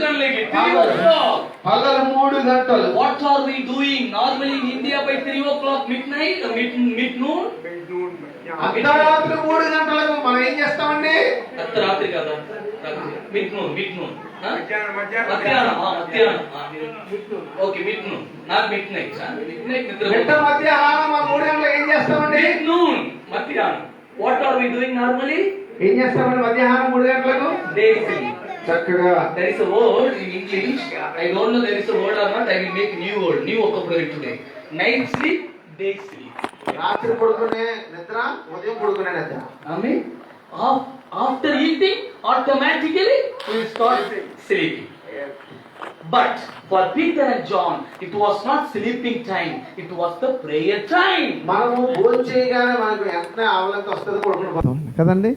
గంటలకి 3 o'clock. పగలు 3 గంటలు. What are we doing normally in India by 3 o'clock midnight, mid-noon? అర్ధరాత్రి 3 గంటలకు మనం ఏం చేస్తామండి? అర్ధరాత్రి కదా, mid-noon. మధ్యాహ్నం. Okay, mid-noon, not midnight. midnight మిట్ట మధ్యాహ్నం 3 గంటలకు ఏం చేస్తామండి? mid-noon, మధ్యాహ్నం. What are we doing normally? ఏం చేస్తామండి మధ్యాహ్నం 3 గంటలకు? Day sleep. చక్కగా There is a word in English. I don't know there is a word or not. I will make new word, new vocabulary today. Night sleep, day sleep. రాత్రి పడుకునే నిద్ర, ఉదయం పడుకునే నిద్ర. Amen. After eating, automatically we will start sleeping. But for Peter and John, it was not sleeping time. It was the prayer time. మనము భోజనం చేయగానే మనకు వెంటనే ఆవలింత వస్తుంది, పడుకుని కదండి.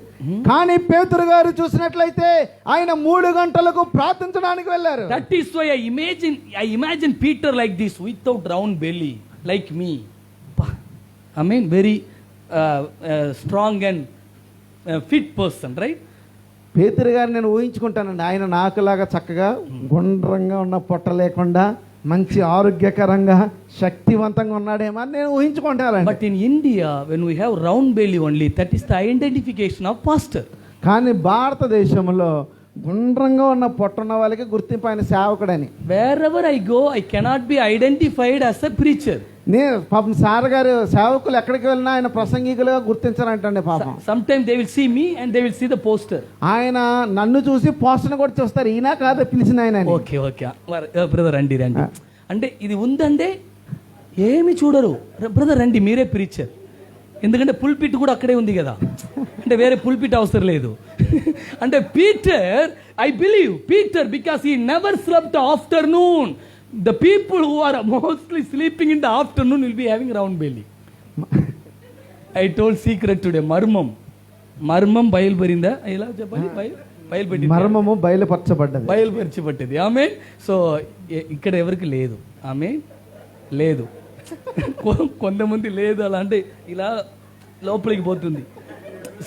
కానీ పేతురు గారు చూసినట్లయితే ఆయన 3 గంటలకు ప్రార్థించడానికి వెళ్ళారు. That is why I imagine Peter like this, without round belly, like me. I mean, very strong and fit person, right? పేతురు గారు నేను ఊహించుకుంటానండి. ఆయన నాకులాగా చక్కగా గుండ్రంగా ఉన్న పొట్ట లేకుండా మంచి ఆరోగ్యకరంగా శక్తివంతంగా ఉన్నాడేమో అని నేను ఊహించుకుంటానండి. But in India, when we have round belly only, that is the identification of pastor. కానీ భారతదేశంలో గుండ్రంగా ఉన్న పొట్ట ఉన్న వాళ్ళకి గుర్తింపు ఆయన సేవకుడని. Wherever I go, I cannot be identified as a preacher. నేను పాపం సార్ గారు సేవకులు ఎక్కడికి వెళ్ళినా ఆయన ప్రసంగికులుగా గుర్తించారంటండి పాపం. Sometimes they will see me and they will see the poster. ఆయన నన్ను చూసి పోస్టర్ కూడా చూస్తారు, ఈయన కాదు పిలిచిన ఆయన. ఓకే బ్రదర్ రండి. అంటే ఇది ఉందంటే ఏమి చూడరు, బ్రదర్ రండి మీరే ప్రీచర్. ఎందుకంటే పుల్పిట్ కూడా అక్కడే ఉంది కదా, అంటే వేరే పుల్పిట్ అవసరం లేదు. అంటే Peter, I believe Peter because he never slept afternoon. The people who are mostly sleeping in the afternoon will be having round belly. I told secret today. మర్మం బయలుపరిందా? ఇలా చెప్పండి. బయలుపెట్టింది, మర్మము బయలుపరచబడ్డది. ఆమె సో ఇక్కడ ఎవరికి లేదు, ఆమె లేదు. కొంతమంది లేదు, అలా అంటే ఇలా లోపలికి పోతుంది,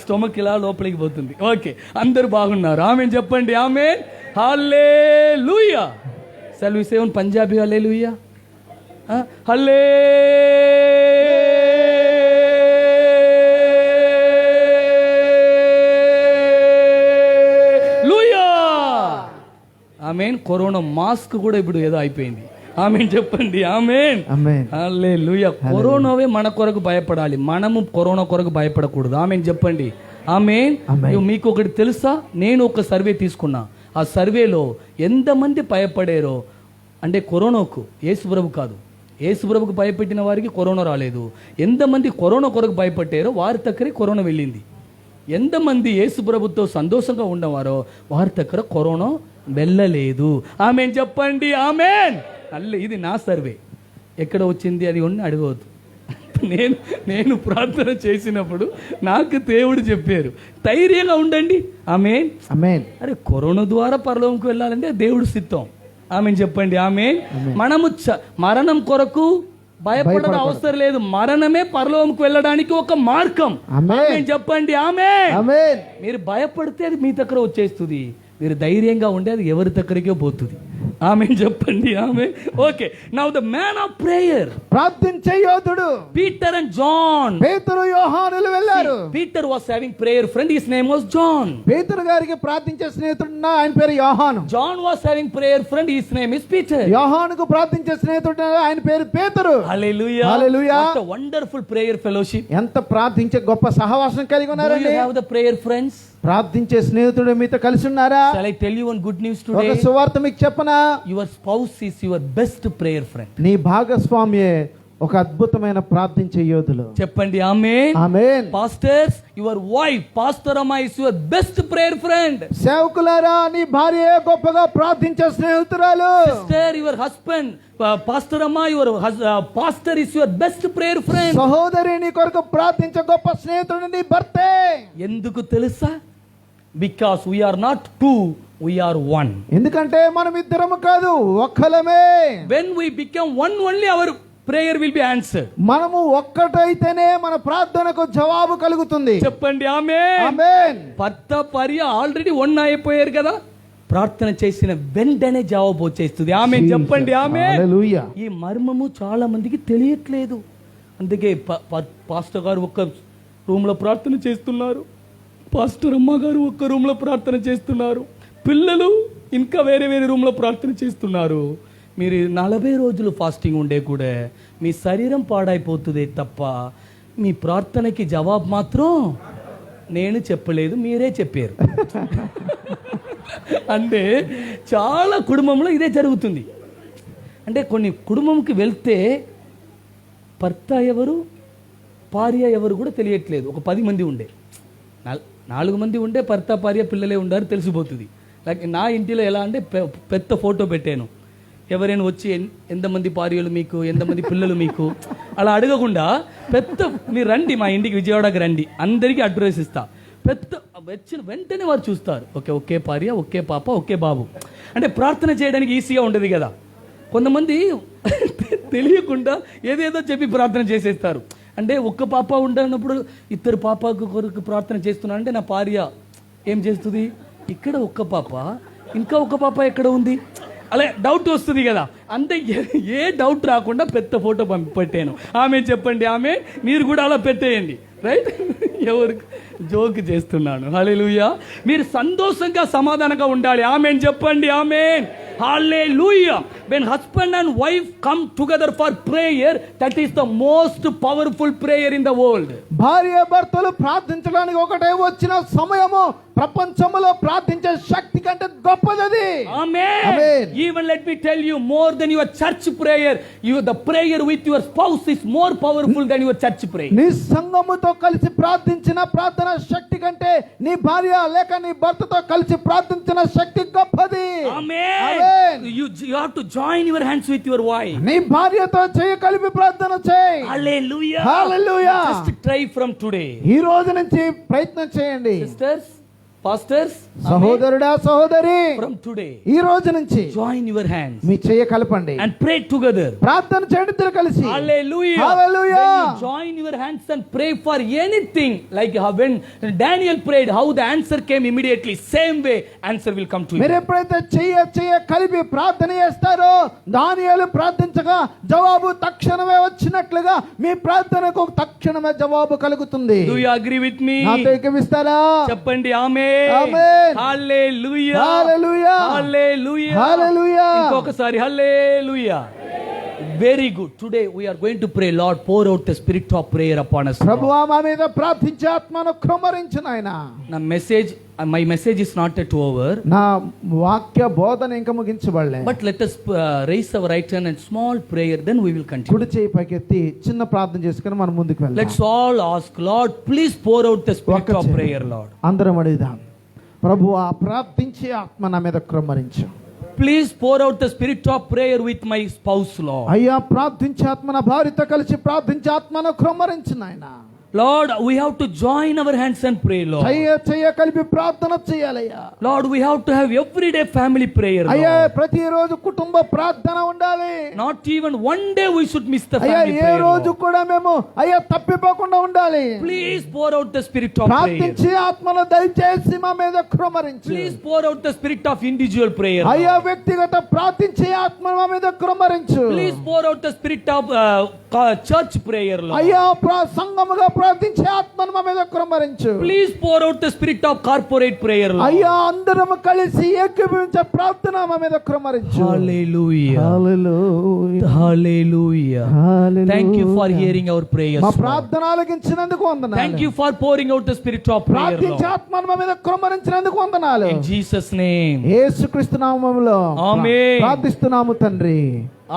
స్టొమక్ ఇలా లోపలికి పోతుంది. ఓకే, అందరు బాగున్నారు, ఆమె చెప్పండి. ఆమె హల్లెలూయా. Shall we say on Punjabi hallelujah? Hallelujah. Amen. Corona mask కూడా ఇప్పుడు ఏదో అయిపోయింది. ఆమేన్ చెప్పండి. ఆమేన్. హల్లెలూయా. కరోనావే మన కొరకు భయపడాలి, మనము కరోనా కొరకు భయపడకూడదు. ఆమేన్ చెప్పండి. ఆమేన్. మీకు ఒకటి తెలుసా, నేను ఒక సర్వే తీసుకున్నా. ఆ సర్వేలో ఎంతమంది భయపడారో, అంటే కరోనాకు, యేసుప్రభు కాదు, యేసుప్రభుకు భయపెట్టిన వారికి కరోనా రాలేదు. ఎంతమంది కరోనా కొరకు భయపడ్డారో వారి దగ్గరే కరోనా వెళ్ళింది. ఎంతమంది యేసుప్రభుతో సంతోషంగా ఉన్నవారో వారి దగ్గర కరోనా వెళ్ళలేదు. ఆమేన్ చెప్పండి. ఆమేన్. ఇది నా సర్వే, ఎక్కడ వచ్చింది అది ఉన్న అడగవద్దు. నేను ప్రార్థన చేసినప్పుడు నాకు దేవుడు చెప్పారు, ధైర్యంగా ఉండండి. ఆమేన్. అరే కరోనా ద్వారా పరలోకంకు వెళ్ళాలంటే దేవుడు సిద్ధం. ఆమేన్ చెప్పండి. ఆమేన్. మనము మరణం కొరకు భయపడడం అవసరం లేదు, మరణమే పరలోకంకు వెళ్ళడానికి ఒక మార్గం. ఆమేన్ చెప్పండి. ఆమేన్. మీరు భయపడితే అది మీ దగ్గర వచ్చేస్తుంది, మీరు ధైర్యంగా ఉంటే అది ఎవరి దగ్గరికే పోతుంది. ఆమేన్ చెప్పండి. Amen. Okay, now the man of prayer, ప్రార్థించే యోధుడు పీటర్ అండ్ జాన్. పేతురు యోహానులు వెళ్ళారు. Peter was having prayer friend, his name was John. పేతురు గారికి ప్రార్థించే స్నేహితుడు, ఆయన పేరు యోహాను. John was having prayer friend, his name is Peter. యోహానుకు ప్రార్థించే స్నేహితుడు, ఆయన పేరు పేతురు. Hallelujah. Hallelujah. What a wonderful prayer fellowship. ఎంత ప్రార్థించే గొప్ప సహవాసం కలిగి ఉన్నారండి. Do you have the prayer friends? ప్రార్థించే స్నేహితుడు మీతో కలిసి ఉన్నారా? Shall I tell you one good news today? ఒక సువార్త మీకు చెప్పనా? Your spouse is your best prayer friend. నీ భాగస్వామియే ఒక అద్భుతమైన ప్రార్థించే యోధులు. చెప్పండి. Amen. Amen. Pastors, your wife, Pastor Amma, is your best prayer friend. సేవకులారా, నీ భార్య గొప్పగా ప్రార్థించే స్నేహితురాలు. Sister, your husband, Pastor Amma, your pastor is your best prayer friend. సహోదరి, నీ కొరకు ప్రార్థించే గొప్ప స్నేహితుడు నీ భర్తే. ఎందుకు తెలుసా? Because we are not two, we are one. ఎందుకంటే మనం ఇద్దరము కాదు, ఒక్కలమే. When we become one, only our prayer will be answered. మనము ఒక్కటైతేనే మన ప్రార్థనకు జవాబు కలుగుతుంది. చెప్పండి. ఆమేన్. ఆమేన్. భర్త భార్య ఆల్రెడీ వన్ అయిపోయారు కదా, ప్రార్థన చేసిన వెంటనే జవాబు వచ్చేస్తుంది. ఆమె చెప్పండి ఆమె. హల్లెలూయా. ఈ మర్మము చాలా మందికి తెలియట్లేదు. అందుకే పాస్టర్ గారు ఒక్క రూమ్లో ప్రార్థన చేస్తున్నారు, పాస్టర్ అమ్మ గారు ఒక్క రూమ్లో ప్రార్థన చేస్తున్నారు, పిల్లలు ఇంకా వేరే వేరే రూమ్లో ప్రార్థన చేస్తున్నారు. మీరు 40 రోజులు ఫాస్టింగ్ ఉండే కూడా మీ శరీరం పాడైపోతుంది తప్ప మీ ప్రార్థనకి జవాబు మాత్రం నేను చెప్పలేదు, మీరే చెప్పారు. అంటే చాలా కుటుంబంలో ఇదే జరుగుతుంది. అంటే కొన్ని కుటుంబంకి వెళ్తే భర్త ఎవరు భార్య ఎవరు కూడా తెలియట్లేదు. ఒక 10 మంది ఉండే 4 మంది ఉండే భర్త భార్య పిల్లలే ఉండారు తెలిసిపోతుంది. లైక్ నా ఇంటిలో ఎలా అంటే పెద్ద ఫోటో పెట్టాను, ఎవరైనా వచ్చి ఎంతమంది భార్యలు మీకు, ఎంతమంది పిల్లలు మీకు అలా అడగకుండా పెద్ద మీరు రండి మా ఇంటికి, విజయవాడకి రండి, అందరికీ అడ్రస్ ఇస్తా. పెద్ద వచ్చిన వెంటనే వారు చూస్తారు, ఒకే భార్య, ఒకే పాప, ఒకే బాబు. అంటే ప్రార్థన చేయడానికి ఈజీగా ఉండదు కదా. కొంతమంది తెలియకుండా ఏదేదో చెప్పి ప్రార్థన చేసేస్తారు. అంటే ఒక్క పాప ఉండనప్పుడు 2 పాపకు కొరకు ప్రార్థన చేస్తున్నా అంటే నా భార్య ఏం చేస్తుంది, ఇక్కడ ఒక్క పాప ఇంకా ఒక పాప ఎక్కడ ఉంది అలా డౌట్ వస్తుంది కదా. అంతే, ఏ డౌట్ రాకుండా పెద్ద ఫోటో పెట్టాను. ఆమె చెప్పండి ఆమె, మీరు కూడా అలా పెట్టేయండి, రైట్? ఎవరు జోక్ చేస్తున్నాను. హల్లెలూయా. మీరు సంతోషంగా సమాధానంగా ఉండాలి. ఆమెన్ చెప్పండి amen. Hallelujah. When husband and wife come together for prayer, that is the most powerful prayer in the world. భార్య భర్తలు ప్రార్థించడానికి ఒకటే వచ్చిన సమయము ప్రపంచంలో ప్రార్థించే శక్తి కంటే గొప్పది. ఆమేన్. Even let me tell you, more than your church prayer, the prayer with your spouse is more powerful than your church prayer. నీ సంఘముతో కలిసి ప్రార్థించిన ప్రార్థన శక్తి కంటే నీ భార్య లేక నీ భర్తతో కలిసి ప్రార్థించిన శక్తి గొప్పది. ఆమేన్. You have to join your hands with your wife. నీ భార్యతో చేయి కలిపి ప్రార్థన చేయి. Hallelujah. Hallelujah. Just try from today. ఈ రోజు నుంచి ప్రయత్నం చేయండి. Sisters, pastors, సహోదరుడా సహోదరి, from today ఈ రోజు నుంచి join your hands మీ చేయి కలపండి and pray together. ప్రార్థన చేయండి ఇద్దరు కలిసి. Hallelujah. Hallelujah. When you join your hands and pray for anything, like when Daniel prayed, how the answer came immediately, same way answer will come to you. మీరు ఎప్పుడైతే చేయ కలిపి ప్రార్థన చేస్తారో దానియేలు ప్రార్థించగా జవాబు తక్షణమే వచ్చినట్లుగా మీ ప్రార్థనకు తక్షణమే జవాబు కలుగుతుంది. Do you agree with me? నాతో ఏకీభవిస్తారా? చెప్పండి ఆమేన్. ఆమేన్. హల్లెలూయా. హల్లెలూయా. హల్లెలూయా. హల్లెలూయా. ఇంకొకసారి హల్లెలూయా. Very good. Today we are going to pray, Lord, pour out the spirit of prayer upon us. ప్రభువా మా మీద ప్రార్థించే ఆత్మను కృమ్మరించు నాయనా. నా message, my message is not yet over. నా వాక్య బోధన ఇంకా ముగించబడలే. But let us raise our right hand and small prayer, then we will continue. కుడి చేయి పైకెత్తి చిన్న ప్రార్థన చేసుకుని మనం ముందుకు వెళ్దాం. Let's all ask, Lord, please pour out the spirit of prayer, Lord. అందరం అడుగుదాం. ప్రభువా ప్రార్థించే ఆత్మ నా మీద కృమ్మరించు. Please pour out the spirit of prayer with my spouse, Lord. అయ్యా ప్రార్థించే ఆత్మ నా భార్యతో కలిసి ప్రార్థించే ఆత్మను కృమ్మరించు నాయనా. Lord, we have to join our hands and pray, Lord. చెయ్య కలిపి ప్రార్థన చేయాలయ్యా. Lord, we have to have everyday family prayer, అయ్యా Lord. ప్రతిరోజు కుటుంబ ప్రార్థన ఉండాలి. Not even one day we should miss the అయ్యా family ఏ prayer, రోజు Lord. కూడా మేము అయ్యా తప్పిపోకుండా ఉండాలి. Please pour out the spirit of prayer. ప్రార్థించే ఆత్మను దయచేసి మా మీద కృమ్మరించు. Please pour out the spirit of individual prayer, అయ్యా Lord. వ్యక్తిగత ప్రార్థించే ఆత్మ మా మీద కృమ్మరించు. Please pour out the spirit of church prayer, Lord. అయ్యా సంఘముగా ప్రార్థించే ఆత్మను మా మీద కృమ్మరించు. Please pour out the spirit of corporate prayer, Lord. అయ్యా అందరం కలిసి ఏకీభవించే ప్రార్థన మా మీద కృమ్మరించు. Hallelujah. Hallelujah. Hallelujah. Hallelujah. Thank you for hearing our prayers, మా Lord. ప్రార్థన ఆలకించినందుకు వందనాలు. Thank you for pouring out the spirit of prayer, ప్రార్థించే Lord. ఆత్మను మా మీద కృమ్మరించినందుకు వందనాలు. In Jesus' name. యేసుక్రీస్తు నామములో ఆమేన్. ప్రార్థిస్తున్నాము తండ్రి.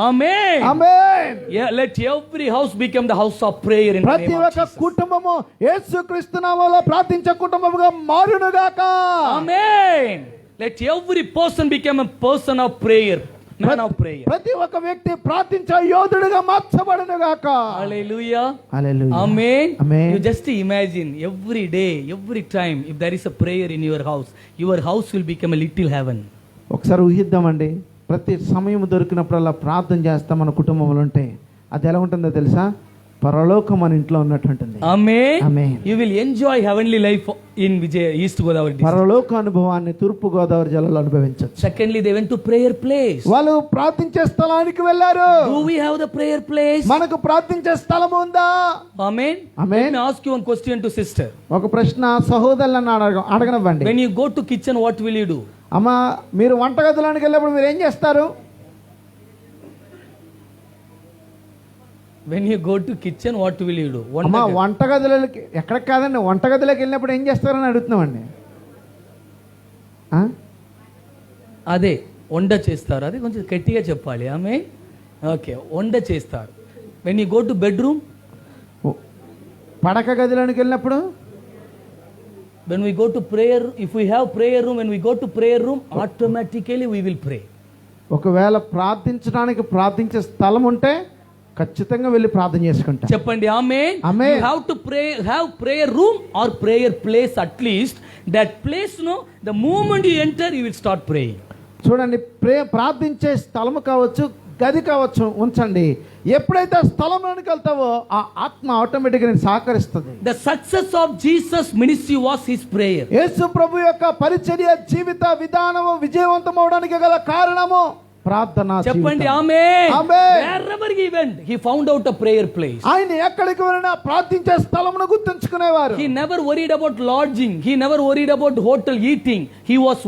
Amen. Amen. Yeah, let every house become the house of prayer in the ప్రతి name of ఒక్క Jesus. కుటుంబము యేసుక్రీస్తు నామములో ప్రార్థించే కుటుంబముగా మారును గాక. Amen. Let every person become a person of prayer, man of prayer. ప్రతి ఒక్క వ్యక్తి ప్రార్థించే యోధుడుగా మార్చబడును గాక. Hallelujah. Hallelujah. Amen. Amen. You just imagine every day, every time, if there is a prayer in your house will become a little heaven. ఒకసారి ఊహిద్దామండి. ప్రతి సమయం దొరికినప్పుడల్లా ప్రార్థన చేస్తాం మన కుటుంబంలో ఉంటే అది ఎలా ఉంటుందో తెలుసా? పరలోకం మన ఇంట్లో ఉన్నట్టుంటుంది. ఆమేన్. ఆమేన్. You will enjoy heavenly life in East Godavari district. పరలోక అనుభవాన్ని తూర్పు గోదావరి జిల్లాలో అనుభవించవచ్చు. Secondly, they went to prayer place. వాళ్ళు ప్రార్థించే స్థలానికి వెళ్ళారు. Do we have the prayer place? మనకు ప్రార్థించే స్థలం ఉందా? Amen. Amen. Let me ask you one question to sister. ఒక ప్రశ్న సహోదరులను అడగనివ్వండి. When you go to kitchen, what will you do? అమ్మ, మీరు వంటగదిలోనికి వెళ్ళినప్పుడు మీరు ఏం చేస్తారు? When you go to kitchen, what will you do? అమ్మ, వంటగదిలోకి ఎక్కడికి కాదండి, వంటగదిలోకి వెళ్ళినప్పుడు ఏం చేస్తారని అడుగుతున్నామండి. అదే వంట చేస్తారు. అది కొంచెం గట్టిగా చెప్పాలి. ఆమె ఓకే, వంట చేస్తారు. When you go to bedroom, పడక గదిలోనికి వెళ్ళినప్పుడు, when we go to prayer, if we have prayer room, when we go to prayer room, automatically we will pray. ఒకవేళ ప్రార్థించే స్థలం ఉంటే ఖచ్చితంగా వెళ్ళి ప్రార్థన చేసుకుంటాం. చెప్పండి amen. Amen. You have to pray, have prayer room or prayer place at least. That place, no, the moment you enter, you will start praying. చూడండి, ప్రార్థించే స్థలం కావచ్చు, గది కావచ్చు, ఉంచండి. ఎప్పుడైతే ఆ స్థలంలోనికి వెళ్తావో ఆ ఆత్మ ఆటోమేటిక్గా నేను సహకరిస్తుంది. The success of Jesus ministry was his prayer. యేసు ప్రభు యొక్క పరిచర్య జీవిత విధానము విజయవంతం అవడానికి గల కారణము ప్రార్థన. చెప్పండి amen. Amen. Wherever he went, he found out a prayer place. ఆయన ఎక్కడికి వెళ్ళినా ప్రార్థించే స్థలమును గుర్తుంచుకునేవారు. He never worried about lodging. He never worried about hotel eating. He was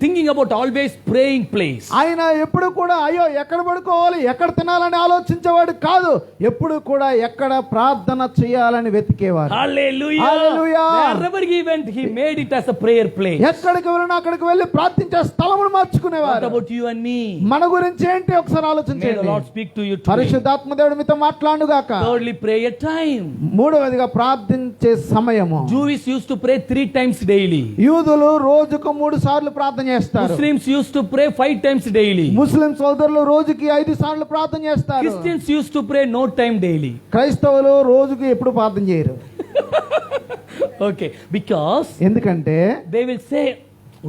thinking about always praying place. ఆయన ఎప్పుడు కూడా అయ్యో ఎక్కడ పడుకోవాలి, ఎక్కడ తినాలని ఆలోచించేవాడు కాదు. ఎప్పుడు కూడా ఎక్కడ ప్రార్థన చేయాలని వెతికేవారు. Hallelujah. Hallelujah. Wherever he went, he made it as a prayer place. ఎక్కడికి వెళ్ళినా అక్కడికి వెళ్ళి ప్రార్థించే స్థలమును What మార్చుకునేవారు. about you and me? మన గురించి ఏంటి ఒకసారి May the ఆలోచించండి. Lord speak to you today. పరిశుద్ధాత్మ దేవుడు మీతో మాట్లాడుగాక. Thirdly, prayer time. మూడవదిగా ప్రార్థించే సమయము. Jews used to pray 3 times daily. యూదులు రోజుకు 3 సార్లు ప్రార్థన చేస్తారు. Muslims used to pray 5 times daily. ముస్లిం సోదరులు రోజుకి 5 సార్లు ప్రార్థన చేస్తారు. Christians used to pray no time daily. క్రైస్తవులు రోజుకి ఎప్పుడు ప్రార్థన చేయరు. Okay, because ఎందుకంటే they will say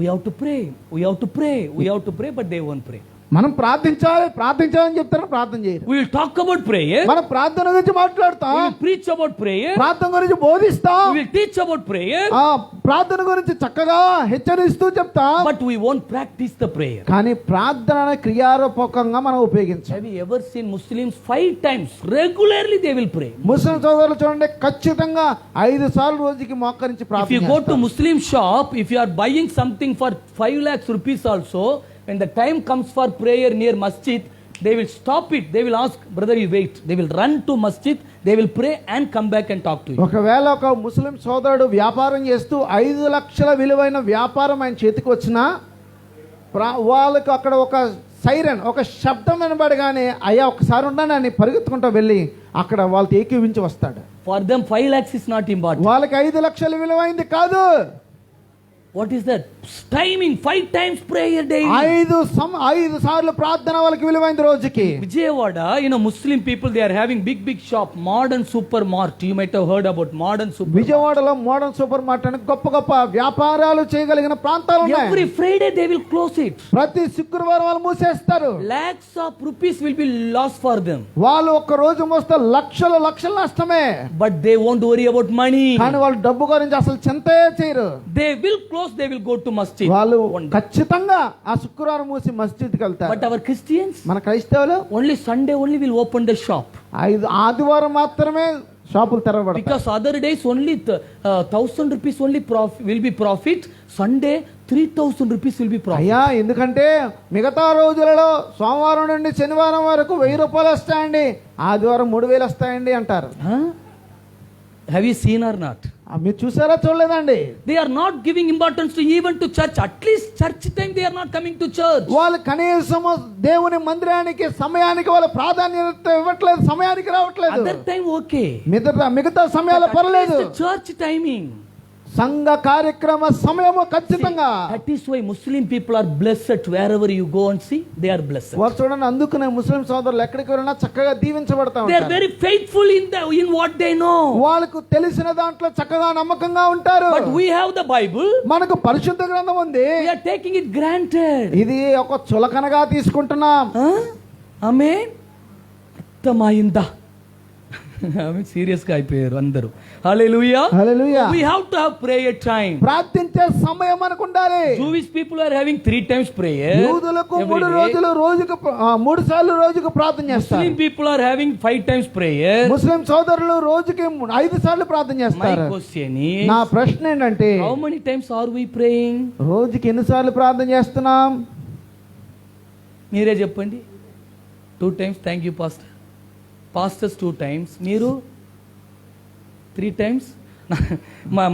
we have to pray, but they won't pray. మనం ప్రార్థించాలని చెప్తారు, ప్రార్థన చేయరు. We will talk about prayer. మనం ప్రార్థన గురించి మాట్లాడతాం, We will preach about prayer. ప్రార్థన గురించి బోధిస్తాం, We will teach about prayer. ఆ ప్రార్థన గురించి చక్కగా హెచ్చరిస్తూ చెప్తాం, But we won't practice the prayer. కానీ ప్రార్థన క్రియారూపకంగా మనం ఉపయోగించాం. Have you ever seen Muslims 5 times regularly they will pray? ముస్లిం సోదరులు చూడండి, ఖచ్చితంగా 5 సార్లు రోజుకి మోకరించి If ప్రార్థన you go to చేస్తారు. Muslim shop, if you are buying something for 5 lakhs rupees also, when the time comes for prayer near masjid, they will stop it. They will ask, brother, you wait. They will run to masjid. They will pray and come back and talk to you. ఒకవేళ ఒక ముస్లిం సోదరుడు వ్యాపారం చేస్తూ 5 లక్షల విలువైన వ్యాపారం ఆయన చేతికి వచ్చినా వాళ్ళకు అక్కడ ఒక సైరన్, ఒక శబ్దం వినబడగానే అయ్యా ఒకసారి ఉండండి అని పరిగెత్తుకుంటూ వెళ్ళి అక్కడ వాళ్ళతో ఏకీవించి వస్తాడు. For them 5 lakhs is not important. వాళ్ళకి 5 లక్షలు విలువైంది కాదు. What is that? Timing 5 times prayer daily. 5 సార్లు ప్రార్థన వాళ్ళకి విలువైంది రోజుకి. Vijayawada, Muslim people, they are having big shop, modern supermart. You might have heard about modern supermart. విజయవాడలో మోడర్న్ సూపర్ మార్కెట్ అని గొప్ప వ్యాపారాలు చేయగలిగిన ప్రాంతాలు ఉన్నాయి. Every Friday they will close it. ప్రతి శుక్రవారం వాళ్ళు మూసేస్తారు. Lakhs of rupees will be lost for them. వాళ్ళు ఒక్క రోజు మోస్తే లక్షల నష్టమే. But they won't worry about money. కానీ వాళ్ళు డబ్బు గురించి అసలు చింతే చేయరు. They will close, they will go to masjid. వాళ్ళు ఖచ్చితంగా ఆ శుక్రవారం మూసి మస్జిద్కి వెళ్తారు. But our Christians, మన క్రైస్తవులు only Sunday only will open the shop. ఆదివారం మాత్రమే షాపులు తెరవబడతాయి. Because other days only 1,000 rupees only will be profit. Sunday 3,000 rupees will be profit. అయ్యా, ఎందుకంటే మిగతా రోజులలో సోమవారం నుండి శనివారం వరకు 1000 రూపాయలు వస్తాయండి, ఆదివారం 3000 వస్తాయండి అంటారు. Have you seen or not? మీరు చూసారా చూడలేదండి? They are not giving importance to even to church. At least church time they are not coming to church. వాళ్ళు కనీసం దేవుని మందిరానికి సమయానికి వాళ్ళ ప్రాధాన్యత ఇవ్వట్లేదు, సమయానికి రావట్లేదు. Other time okay. మిగతా సమయాల పర్లేదు. Church timing. సంఘ కార్యక్రమ సమయము ఖచ్చితంగా. That is why Muslim people are blessed. Wherever you go and see, they are blessed. వారు చూడండి, అందుకనే ముస్లిం సోదరులు ఎక్కడికి వెళ్ళినా చక్కగా దీవించబడతా They are ఉంటారు. very faithful in what they know. వాళ్ళకు తెలిసిన దాంట్లో చక్కగా నమ్మకంగా ఉంటారు. But we have the Bible. మనకు పరిశుద్ధ గ్రంథం ఉంది. We are taking it granted. ఇది ఒక చులకనగా తీసుకుంటున్నాం. Amen. అర్థమైందా? సీరియస్ గా అయిపోయారు అందరూ. హల్లెలూయా. హల్లెలూయా. We have to have prayer time. ప్రార్థించే సమయం మనకు ఉండాలి. Jewish people are having 3 times prayer. యూదులకు every 3 day. రోజులు రోజుకు 3 సార్లు రోజుకు ప్రార్థన చేస్తారు. Muslim people are having 5 times prayer. ముస్లిం సోదరులు రోజుకి 5 సార్లు ప్రార్థన My చేస్తారు. question is, నా ప్రశ్న ఏంటంటే how many times are we praying? రోజుకి ఎన్నిసార్లు ప్రార్థన చేస్తున్నాం? మీరే చెప్పండి. 2 times. Thank you pastor. Pastors 2 times. మీరు 3 times.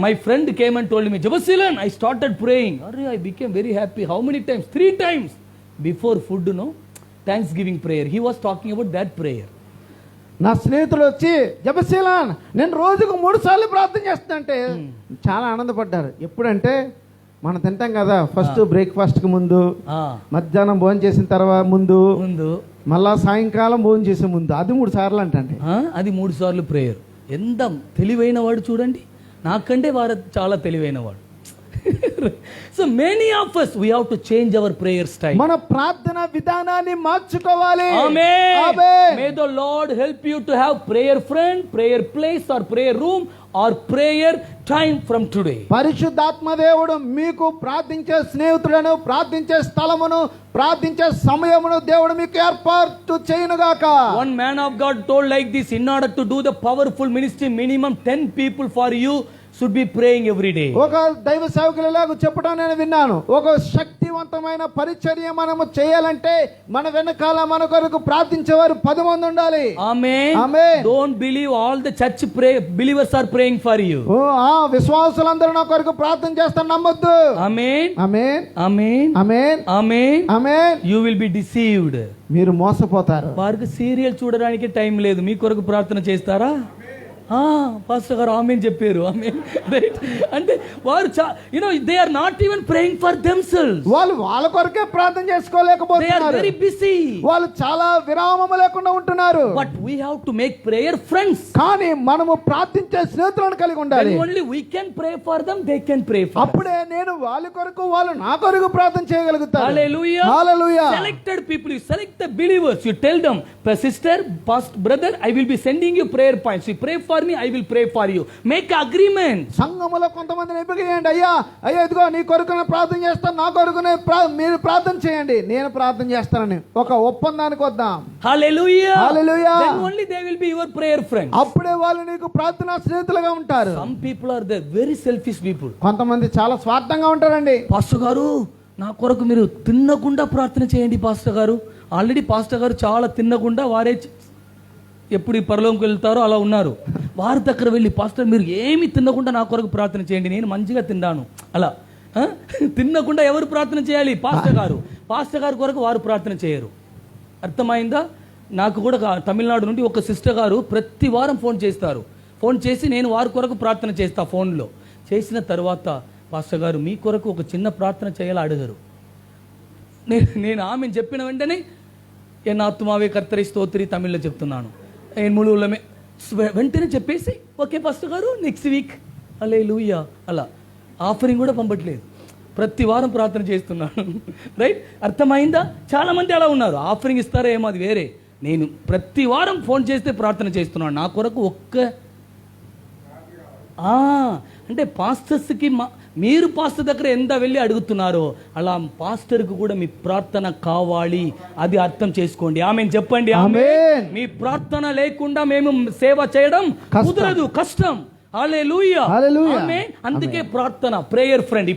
My friend came and told me, Jabasilan, I started praying. I became very happy. How many times? 3 times. Before food, no? Thanksgiving prayer. He was talking about that prayer. నా స్నేహితులు వచ్చి జబశీలాన్ నేను రోజుకు 3 సార్లు ప్రార్థన చేస్తానంటే చాలా ఆనందపడ్డారు. ఎప్పుడంటే మనం తింటాం కదా, ఫస్ట్ బ్రేక్ఫాస్ట్ కి ముందు, మధ్యాహ్నం భోజనం చేసిన తర్వాత ముందు, మళ్ళా సాయంకాలం భోజనం చేసే ముందు, అది 3 సార్లు అంటండి. అది 3 సార్లు ప్రేయర్. ఎంత తెలివైన వాడు చూడండి. నాకంటే వారు చాలా తెలివైన వాడు. So many of us, we have to change our prayer style. మన ప్రార్థన విధానాన్ని మార్చుకోవాలి. Amen. Amen. May the Lord help you to have prayer friend, prayer place or prayer room or prayer time from today. పరిశుద్ధాత్మ దేవుడు మీకు ప్రార్థించే స్నేహితులను, ప్రార్థించే స్థలమును, ప్రార్థించే సమయమును దేవుడు మీకు ఏర్పాటు చేయనుగాక. One man of God told like this, in order to do the powerful ministry, minimum 10 people for you should be praying every day. ఒక దైవ సేవకులలాగా చెప్పడం నేను విన్నాను. ఒక శక్తివంతమైన పరిచర్య మనము చేయాలంటే మన వెనకాల మన కొరకు ప్రార్థించేవారు 10 మంది ఉండాలి. Amen. Amen. Don't believe all the church believers are praying for you. విశ్వాసులందరూ నా కొరకు ప్రార్థన చేస్తారని నమ్మొద్దు. Amen. Amen. Amen. Amen. Amen. Amen. You will be deceived. మీరు మోసపోతారు. వారికి సీరియల్ చూడడానికి టైం లేదు. మీ కొరకు ప్రార్థన చేస్తారా? పాస్టర్ గారు ఆమెన్ చెప్పారు. ఆమెన్. రైట్. అంటే వారు they are not even praying for themselves. వాళ్ళు వాళ్ళ కొరకే ప్రార్థన చేసుకోలేకపోతున్నారు. They are very busy. వాళ్ళు చాలా విరామం లేకుండా ఉంటున్నారు. But we have to make prayer friends. కానీ మనము ప్రార్థించే స్నేహితులను కలిగి ఉండాలి. Only we can pray for them, they can pray for. అప్పుడే నేను వాళ్ళ కొరకు, వాళ్ళు నా కొరకు ప్రార్థన చేయగలుగుతారు. Hallelujah. Hallelujah. Selected people, you select the believers, you tell them, sister, pastor, brother, I will be sending you prayer points, you pray for me, I will pray for you. Make agreement. సంఘములో కొంతమందిని ఎంపికయండి. అయ్యా ఇదిగో నీ కొరకు నేను ప్రార్థన చేస్తాను, నా కొరకు మీరు ప్రార్థన చేయండి, నేను ప్రార్థన చేస్తానని ఒక ఒప్పందానికి వద్దాం. Hallelujah. Hallelujah. Then only they will be your prayer friends. అప్పుడే వాళ్ళు నీకు ప్రార్థనా స్నేహితులుగా ఉంటారు. Some people are the very selfish people. కొంతమంది చాలా స్వార్థంగా ఉంటారండి. పాస్టర్ గారు నా కొరకు మీరు తిన్నకుండా ప్రార్థన చేయండి పాస్టర్ గారు. ఆల్రెడీ పాస్టర్ గారు చాలా తిన్నకుండా వారే ఎప్పుడు ఈ పరలోకంకి వెళ్తారో అలా ఉన్నారు. వారి దగ్గర వెళ్ళి పాస్టర్ మీరు ఏమి తినకుండా నా కొరకు ప్రార్థన చేయండి, నేను మంచిగా తిన్నాను. అలా తినకుండా ఎవరు ప్రార్థన చేయాలి? పాస్టర్ గారు. పాస్టర్ గారి కొరకు వారు ప్రార్థన చేయరు. అర్థమైందా? నాకు కూడా తమిళనాడు నుండి ఒక సిస్టర్ గారు ప్రతి వారం ఫోన్ చేస్తారు. ఫోన్ చేసి నేను వారి కొరకు ప్రార్థన చేస్తా. ఫోన్లో చేసిన తర్వాత పాస్టర్ గారు మీ కొరకు ఒక చిన్న ప్రార్థన చేయాలి అడగరు. నేను ఆమె చెప్పిన వెంటనే ఎన్ ఆత్మావే కర్తరి స్తోత్రి తమిళ్లో చెప్తున్నాను, ములుగులమే వెంటనే చెప్పేసి ఓకే పాస్టర్ గారు నెక్స్ట్ వీక్ హల్లెలూయా. అలా ఆఫరింగ్ కూడా పంపట్లేదు, ప్రతి వారం ప్రార్థన చేస్తున్నాను. రైట్. అర్థమైందా? చాలా మంది అలా ఉన్నారు. ఆఫరింగ్ ఇస్తారో ఏమో అది వేరే. నేను ప్రతి వారం ఫోన్ చేస్తే ప్రార్థన చేస్తున్నాను నా కొరకు అంటే పాస్టర్స్కి మీరు పాస్టర్ దగ్గర ఎంత వెళ్ళి అడుగుతున్నారో అలా పాస్టర్కి కూడా మీ ప్రార్థన కావాలి. అది అర్థం చేసుకోండి. ఆమేన్ చెప్పండి. ఆమేన్. మీ ప్రార్థన లేకుండా మేము సేవ చేయడం కుదరదు, కష్టం. హల్లెలూయా. హల్లెలూయా. ఆమేన్. అందుకే ప్రార్థన, prayer friend.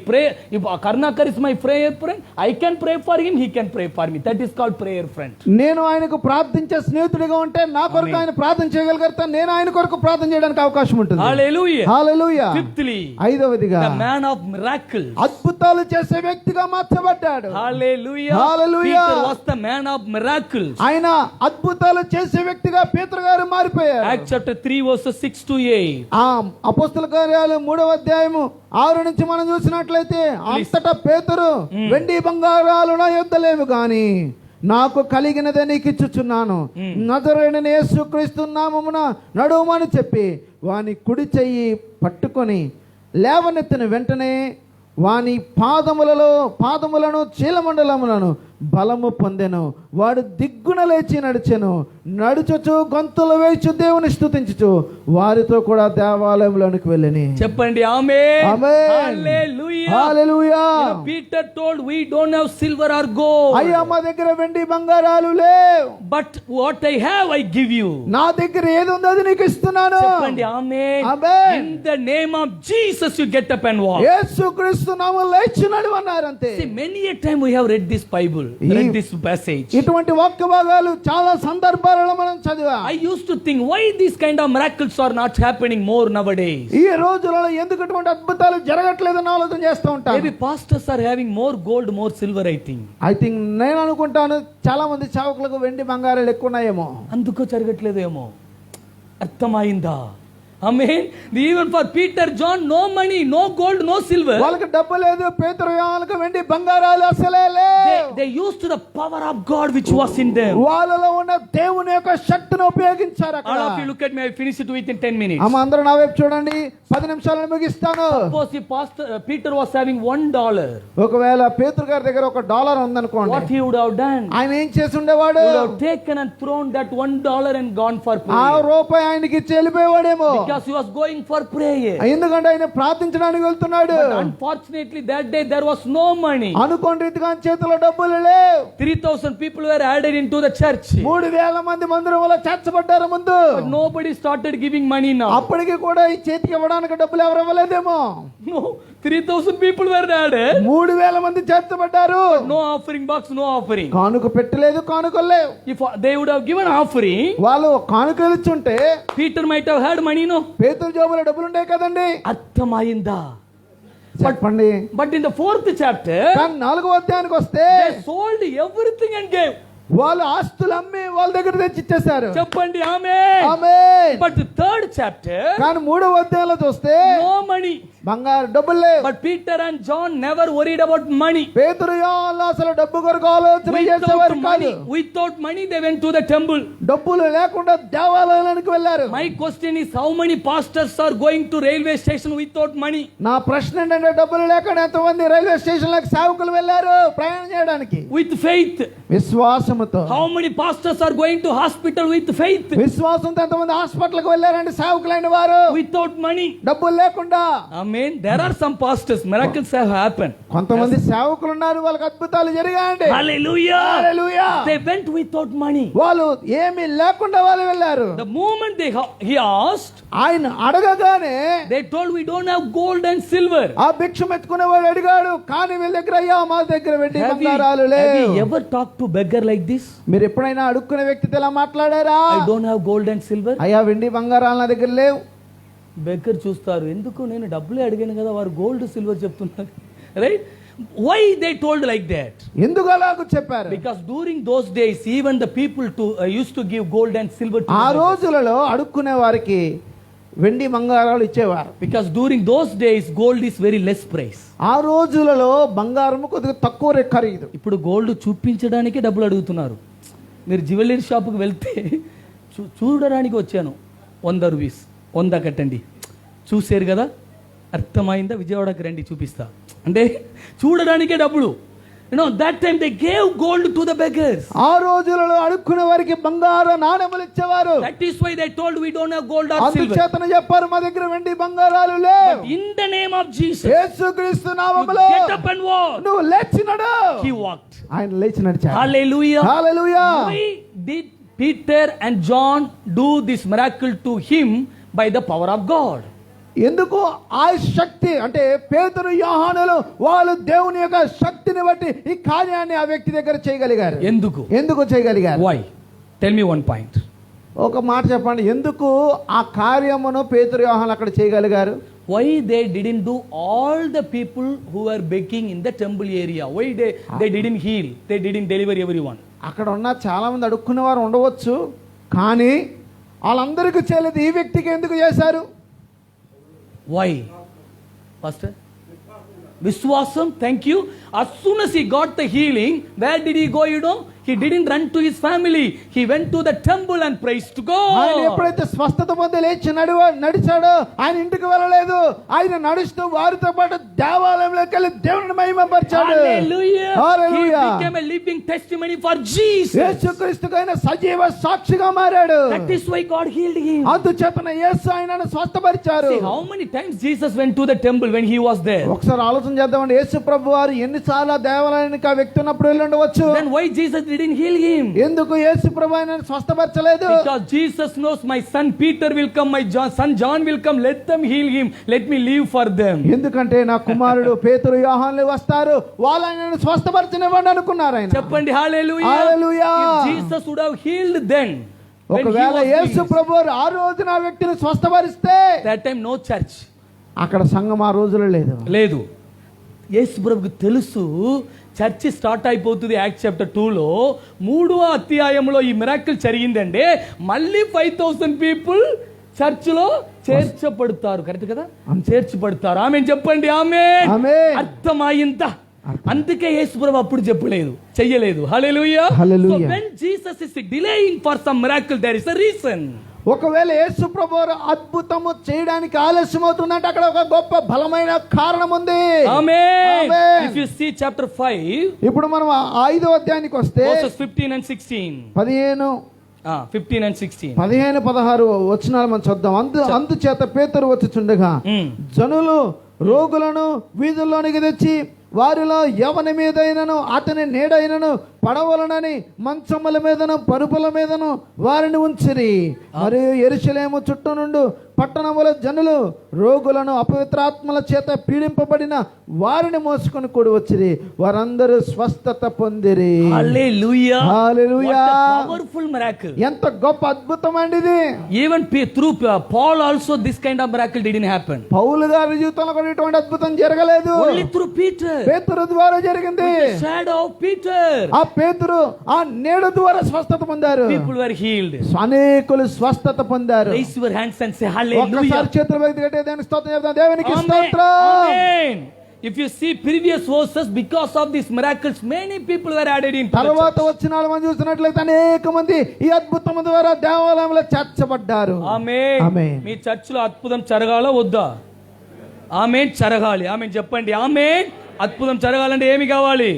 Karunakar is my prayer friend. I can pray for him, he can pray for me. That is called prayer friend. నేను ఆయనకు ప్రార్థించే స్నేహితుడిగా ఉంటే నా కొరకు ఆయన ప్రార్థన చేయగలుగుతాను, నేను ఆయన కొరకు ప్రార్థన చేయడానికి అవకాశం ఉంటుంది. హల్లెలూయా. హల్లెలూయా. ఫిఫ్త్లీ, ఐదవదిగా ద మ్యాన్ ఆఫ్ మిరాకిల్స్, అద్భుతాలు చేసే వ్యక్తిగా మార్చబడ్డాడు. Hallelujah. Hallelujah. Peter was the man of miracles. ఆయన అద్భుతాలు చేసే వ్యక్తిగా పేతురు గారు మారిపోయారు. Acts chapter 3 verses 6 to 8. అపోస్తల కార్యాలు 3వ అధ్యాయము 6 నుంచి మనం చూసినట్లయితే అంతటా పేతురు వెండి బంగారాలు నా యొద్ద లేవు గాని నాకు కలిగినదే నీకు ఇచ్చుచున్నాను, నజరేయుడైన యేసుక్రీస్తు నామమున నడుమని చెప్పి వాని కుడి చెయ్యి పట్టుకొని లేవనెత్తిన వెంటనే వాని పాదములను చీలమండలములను బలము పొందెను. వాడు దిగ్గున లేచి నడిచెను. నడుచుచు గొంతులు వేయచు దేవుని స్తుతించుచు వారితో కూడా దేవాలయంలోనికి వెళ్ళని. చెప్పండి amen. Amen. Hallelujah. Hallelujah. Peter told we don't have silver or gold. అయ్యా మా దగ్గర వెండి బంగారాలు లేవు, but what I have I give you. నా దగ్గర ఏది ఉందో అది నీకు ఇస్తున్నాను. చెప్పండి amen. Amen. In the name of Jesus you get up and walk. యేసుక్రీస్తు నామములో లేచి నడువు అన్నారు అంతే. See, many a time we have read this Bible, read this passage. ఇటువంటి వాక్య భాగాలు చాలా సందర్భాలలో మనం చదివా. I used to think why these kind of miracles are not happening more nowadays. ఈ రోజులలో ఎందుకు ఇటువంటి అద్భుతాలు జరగట్లేదని ఆలోచన చేస్తూ ఉంటాను. Maybe pastors are having more gold, more silver, I think. I think నేను అనుకుంటాను చాలా మంది సేవకులకు వెండి బంగారాలు ఎక్కువ ఉన్నాయేమో. అందుకో జరగట్లేదేమో. అర్థమైందా? ఆమేన్. Even for Peter, John, no money, no gold, no silver. వాళ్ళకి డబ్బు లేదు, పేతురు యోహానులకు వెండి బంగారాలు అసలే లేవు. They used to the power of God which was in them. వాళ్ళలో ఉన్న దేవుని యొక్క శక్తిని ఉపయోగించారు అక్కడ. All of you look at me, I finish it within 10 minutes. అమ్మ అందరూ నా వైపు చూడండి, 10 నిమిషాలను ముగిస్తాను. Suppose if Peter was having $1, ఒకవేళ పేతురు గారి దగ్గర $1 ఉందనుకోండి, what he would have done? ఆయన ఏం చేసి ఉండేవాడు? He would have taken and thrown that $1 and gone for ఆ prayer. రూపాయి ఆయనకి ఇచ్చి వెళ్ళిపోయేవాడేమో. Because he was going for prayer. ఎందుకంటే ఆయన ప్రార్థించడానికి వెళ్తున్నాడు. But unfortunately that day there was no money. అనుకోని రీతిగా ఆయన చేతిలో డబ్బులు లేవు. 3,000 people were added into the church. 3,000 మంది మందిరంలో చేర్చబడ్డారు ముందు. But nobody started giving money now. అప్పటికి కూడా ఈ చేతికి ఇవ్వడానికి డబ్బులు ఎవరు ఇవ్వలేదేమో. No, 3,000 people were added. 3,000 మంది చేర్చబడ్డారు. No offering box, no offering. కానుక పెట్టలేదు, కానుకలు లేవు. If they would have given offering, వాళ్ళు కానుకలు ఇచ్చుంటే Peter might have had money, no? పేతురు జేబులో డబ్బులు ఉండే కదండి. అర్థమైందా? చెప్పండి. But in the 4th chapter, కానీ 4వ అధ్యాయానికి వస్తే they sold everything and gave. వాళ్ళు ఆస్తులు అమ్మి వాళ్ళ దగ్గర తెచ్చి ఇచ్చేశారు. చెప్పండి amen. Amen. But the 3rd chapter, కానీ 3వ అధ్యాయంలో చూస్తే no money. బంగారు డబ్బులు లేవు. But Peter and John never worried about money. పేతురు యోహానులు అసలు డబ్బు కొరకు ఆలోచన చేసేవారు కాదు. Without money they went to the temple. డబ్బులు లేకుండా దేవాలయానికి వెళ్ళారు. My question is, how many pastors are going to railway station without money? నా ప్రశ్న ఏంటంటే డబ్బులు లేకుండా ఎంతమంది రైల్వే స్టేషన్లకు సేవకులు వెళ్ళారు ప్రయాణం చేయడానికి? With faith. విశ్వాసముతో. How many pastors are going to hospital with faith? విశ్వాసంతో ఎంతమంది హాస్పిటల్కి వెళ్ళారంటే సేవకులైన వారు? Without money. డబ్బులు లేకుండా. Amen. There are some pastors, miracles have happened. కొంతమంది సేవకులు ఉన్నారు, వాళ్ళకి అద్భుతాలు జరిగాయండి. Hallelujah. Hallelujah. They went without money. వాళ్ళు ఏమీ లేకుండా వాళ్ళు వెళ్ళారు. The moment he asked, ఆయన అడగగానే they told, we don't have gold and silver. ఆ భిక్షం ఎత్తుకునేవాడు అడిగాడు, కానీ వీళ్ళ దగ్గర అయ్యా మా దగ్గర వెండి Have బంగారాలు you లేవు. ever talked to beggar like this? మీరు ఎప్పుడైనా అడుక్కునే వ్యక్తితో ఇలా మాట్లాడారా? I don't have gold and silver. అయ్యా వెండి బంగారాలు నా దగ్గర లేవు. బెగ్గర్ చూస్తారు, ఎందుకు నేను డబ్బులే అడిగాను కదా, వారు గోల్డ్ సిల్వర్ చెప్తున్నారు. Right? Why they told like that? ఎందుకు అలాగ చెప్పారు? Because during those days even the people to use to give gold and silver. ఆ రోజులలో అడుక్కునే వారికి వెండి బంగారాలు ఇచ్చేవారు. Because during those days gold is very less price. ఆ రోజులలో బంగారం కొద్దిగా తక్కువ ఖరీదు. ఇప్పుడు గోల్డ్ చూపించడానికి డబ్బులు అడుగుతున్నారు. మీరు జ్యువెలరీ షాప్కి వెళ్తే చూడడానికి వచ్చాను, 100 రూపీస్, 100 కట్టండి, చూసారు కదా, అర్థమైందా, విజయవాడకి రండి చూపిస్తా అంటే చూడడానికే డబ్బులు. that time they gave gold to the beggars. ఆ రోజులలో అడుక్కునే వారికి బంగారు నాణెములు ఇచ్చేవారు. That is why they told, we don't have gold or silver. అందుచేతన చెప్పారు, మా దగ్గర వెండి బంగారాలు లేవు. But in the name of Jesus, యేసుక్రీస్తు నామములో get up and walk. నువ్వు లేచి నడు. He walked. ఆయన లేచి నడిచాడు. Hallelujah. Hallelujah. Why did Peter and John do this miracle to him by the power of God? ఎందుకు ఆ శక్తి అంటే పేతురు యోహానులు వాళ్ళు దేవుని యొక్క శక్తిని బట్టి ఈ కార్యాన్ని ఆ వ్యక్తి దగ్గర చేయగలిగారు. ఎందుకు చేయగలిగారు? Why? Tell me one point. ఒక మాట చెప్పండి, ఎందుకు ఆ కార్యమును పేతురు యోహానులు అక్కడ చేయగలిగారు? Why they didn't do all the people who were begging in the temple area? Why they didn't heal? They didn't deliver everyone? అక్కడ ఉన్న చాలా మంది అడుక్కునే వారు ఉండవచ్చు, కానీ వాళ్ళందరికీ చేయలేదు. ఈ వ్యక్తికి ఎందుకు చేశారు? Why? Pastor? Vishwasam. Thank you. As soon as he got the healing, where did he go? He didn't run to his family. He went to the temple and praised ఆయన God. ఎప్పుడైతే స్వస్థత పొంది లేచి నడిచాడో ఆయన ఇంటికి వెళ్ళలేదు. ఆయన నడుస్తూ వారితో పాటు దేవాలయంలోకి వెళ్ళి దేవుని మహిమపరిచాడు. Hallelujah. Hallelujah. He became a living testimony for Jesus. యేసుక్రీస్తుకైన సజీవ సాక్షిగా మారాడు. That is why God healed him. అందుచేతన యేసు ఆయనను స్వస్థపరిచారు. See how many times Jesus went to the temple when he was there. ఒకసారి ఆలోచన చేద్దామండి. యేసు ప్రభు వారు ఎన్నిసార్లు దేవాలయానికి ఆ వ్యక్తి ఉన్నప్పుడు వెళ్ళి ఉండవచ్చు. Then why Jesus didn't heal him? ఎందుకు యేసు ప్రభు ఆయనను స్వస్థపరచలేదు? Because Jesus knows my son Peter will come, my son John will come. Let them heal him. Let me live for them. ఎందుకంటే నా కుమారుడు పేతురు యోహానులు వస్తారు, వాళ్ళు ఆయనను స్వస్థపరచనివ్వండి అనుకున్నారు ఆయన. చెప్పండి hallelujah. Hallelujah. If Jesus would have healed then, when he ఒకవేళ was యేసు doing ప్రభు వారు ఆ రోజున ఆ వ్యక్తిని స్వస్థపరిస్తే that time no church. అక్కడ సంఘం ఆ రోజులో లేదు. లేదు. యేసు ప్రభుకి తెలుసు చర్చి స్టార్ట్ అయిపోతుంది. యాక్ట్ చాప్టర్ 2లో 3వ అధ్యాయంలో ఈ మిరాకిల్ జరిగిందంటే మళ్ళీ 5000 పీపుల్ చర్చిలో చేర్చబడతారు. కరెక్ట్ కదా? చేర్చబడతారు. ఆమె చెప్పండి ఆమేన్. ఆమేన్. అర్థమైందా? అందుకే యేసు ప్రభు అప్పుడు చెప్పలేదు, చెయ్యలేదు. హల్లెలూయా. Hallelujah. So when Jesus is delaying for some miracle, there is a reason. ఒకవేళ యేసు ప్రభు వారు అద్భుతము చేయడానికి ఆలస్యం అవుతుందంటే అక్కడ ఒక గొప్ప బలమైన కారణం ఉంది. ఆమేన్. ఆమేన్. If you see chapter 5 ఇప్పుడు మనం 5వ అధ్యాయానికి వస్తే verses 15 and 16. 15 and 16. 15-16 వచనాలు మనం చూద్దాం. అందుచేత పేతురు వచ్చుచుండగా జనులు రోగులను వీధుల్లోనికి తెచ్చి వారిలో ఎవని మీదైనను అతని నీడైనను పడవలనని మంచముల మీదను పరుపుల మీదను వారిని ఉంచిరి. మరియు యెరూషలేము చుట్టూ నుండి పట్టణముల జనులు రోగులను అపవిత్రాత్మల చేత పీడింపబడిన వారిని మోసుకొని కూడి వచ్చిరి. వారందరూ స్వస్థత పొందిరి. హల్లెలూయా. హల్లెలూయా. What a powerful miracle. ఎంత గొప్ప అద్భుతం అండి ఇది. Even through Paul also this kind of miracle didn't happen. పౌలు గారి జీవితంలో కూడా ఇటువంటి అద్భుతం జరగలేదు. Only through Peter. పేతురు ద్వారా జరిగింది. The shadow of Peter. ఆ పేతురు ఆ నీడ ద్వారా స్వస్థత పొందారు. People were healed. అనేకులు స్వస్థత పొందారు. Raise your hands and say ఒక్కసారి hallelujah. చేతులు పైకి కట్టి దేవునికి స్తోత్రం చెప్దాం. దేవునికి Amen. స్తోత్రం. Amen. If you see previous verses, because of these miracles, many people were added into the తర్వాత church. వచ్చిన మనం చూసినట్లయితే అనేక మంది ఈ అద్భుతం ద్వారా దేవాలయంలో చేర్చబడ్డారు. ఆమేన్. ఆమేన్. మీ చర్చిలో అద్భుతం జరగాల వద్దా? ఆమేన్. జరగాలి. ఆమేన్ చెప్పండి ఆమేన్. అద్భుతం జరగాలంటే ఏమి కావాలి?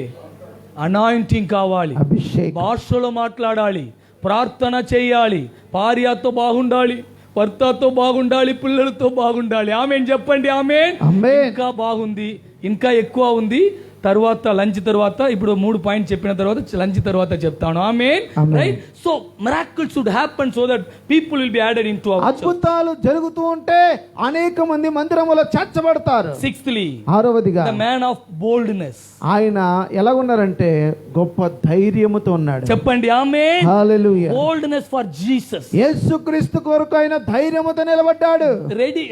అనాయింటింగ్ కావాలి. అభిషేకం. భాషలో మాట్లాడాలి, ప్రార్థన చేయాలి, భార్యతో బాగుండాలి, భర్తతో బాగుండాలి, పిల్లలతో బాగుండాలి. ఆమేన్ చెప్పండి ఆమేన్. ఆమేన్. ఇంకా బాగుంది, ఇంకా ఎక్కువ ఉంది. తర్వాత లంచ్ తర్వాత ఇప్పుడు 3 పాయింట్ చెప్పిన తర్వాత లంచ్ తర్వాత చెప్తాను. Amen. Amen. Right. So miracles should happen so that people will be added into our church. అద్భుతాలు జరుగుతూ ఉంటే అనేక మంది మందిరములో చేర్చబడతారు. Sixthly, 6వదిగా the man of boldness. ఆయన ఎలా ఉన్నారంటే గొప్ప ధైర్యముతో ఉన్నాడు. చెప్పండి ఆమేన్. హల్లెలూయా. Boldness for Jesus. యేసుక్రీస్తు కొరకు ఆయన ధైర్యముతో నిలబడ్డాడు. Ready,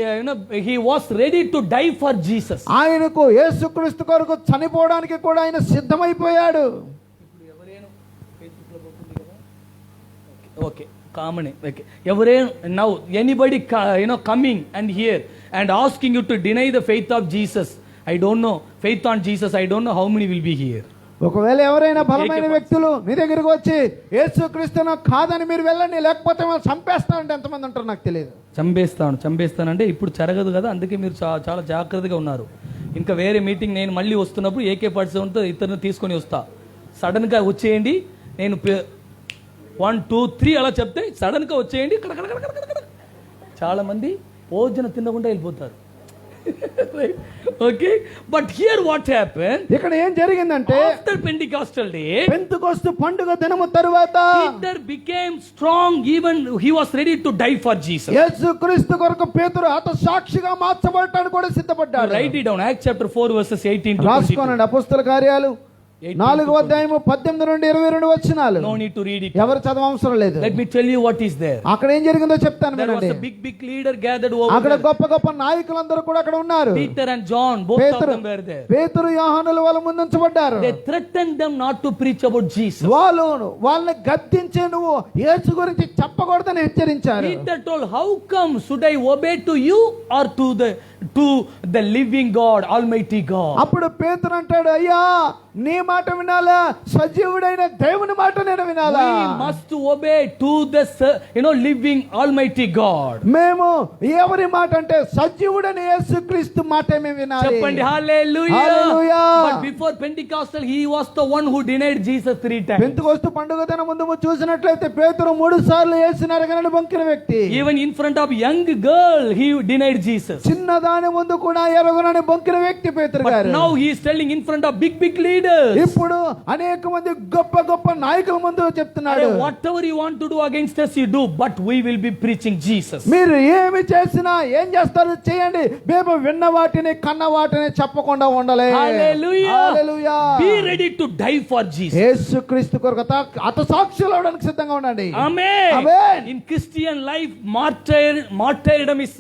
he was ready to die for Jesus. ఆయనకు యేసుక్రీస్తు కొరకు చనిపోవడానికి కూడా ఆయన సిద్ధమైపోయాడు. Okay, common. Okay. Now anybody coming and here and asking you to deny the faith of Jesus, I don't know. Faith on Jesus, I don't know how many will be here. ఒకవేళ ఎవరైనా బలమైన వ్యక్తులు మీ దగ్గరికి వచ్చి యేసుక్రీస్తును కాదని మీరు వెళ్ళండి, లేకపోతే మనం చంపేస్తానంటే ఎంతమంది ఉంటారు నాకు తెలియదు. చంపేస్తానంటే ఇప్పుడు జరగదు కదా, అందుకే మీరు చాలా జాగ్రత్తగా ఉన్నారు. ఇంకా వేరే మీటింగ్ నేను మళ్ళీ వస్తున్నప్పుడు AK-47తో ఇతరుని తీసుకొని వస్తా. సడన్గా వచ్చేయండి, నేను 1 2 3 అలా చెప్తే సడన్గా వచ్చేయండి. చాలా మంది భోజనం తినకుండా వెళ్ళిపోతారు. Okay, but here what happen, ఇక్కడ ఏం జరిగిందంటే ఆఫ్టర్ పెంటెకాస్టల్ డే, పెంతెకోస్తు పండుగ దినము తరువాత Peter became strong, even he was ready to die for Jesus. యేసుక్రీస్తు కొరకు పేతురు హతసాక్షిగా మార్చబడటానికి కూడా సిద్ధపడ్డాడు. Right it down. Acts chapter 4 verses 18 to 22. రాసుకోనండి. అపోస్తల కార్యాలు 4వ అధ్యాయము 18 నుండి 22 వచనాలు. No need to read it. ఎవరు చదవవసరం లేదు. Let me tell you what is there. అక్కడ ఏం జరిగిందో చెప్తాను There was వినండి. a big leader gathered over అక్కడ there. గొప్ప గొప్ప నాయకులందరూ కూడా అక్కడ ఉన్నారు. Peter and John, both of them were there. పేతురు యోహానులు వాళ్ళ ముందు ఉంచబడ్డారు. They threatened them not to preach about Jesus. వాళ్ళని గద్దించే నువ్వు యేసు గురించి చెప్పకూడదని హెచ్చరించారు. Peter told, how come should I obey to you or to the to the living God, Almighty God. అప్పుడు పేతురు అంటాడు, అయ్యా నీ మాట వినాలా, సజీవుడైన దేవుని మాట నేను వినాలా? We must obey to the living Almighty God. మేము ఎవరి మాట అంటే సజీవుడైన యేసుక్రీస్తు మాటే మేము వినాలి. చెప్పండి హల్లెలూయా. హల్లెలూయా. But before Pentecostal he was the one who denied Jesus 3 times. Pentecost పండుగ దినం ముందు చూసినట్లయితే పేతురు 3 సార్లు యేసుని అడగనని బొంకిన వ్యక్తి. Even in front of young girl he denied Jesus. చిన్నదాని ముందు కూడా ఎరగనని బొంకిన వ్యక్తి పేతురు But గారు. now he is telling in front of big leaders. ఇప్పుడు అనేక మంది గొప్ప గొప్ప నాయకుల ముందు చెప్తున్నాడు, whatever you want to do against us you do, but we will be preaching Jesus. మీరు ఏమి చేసినా ఏం చేస్తారో చేయండి, మేము విన్న వాటిని కన్న వాటిని చెప్పకుండా ఉండాలి. హల్లెలూయా. హల్లెలూయా. Be ready to die for Jesus. యేసుక్రీస్తు కొరకు హతసాక్షులు అవడానికి సిద్ధంగా ఉండండి. Amen. Amen. In Christian life martyrdom is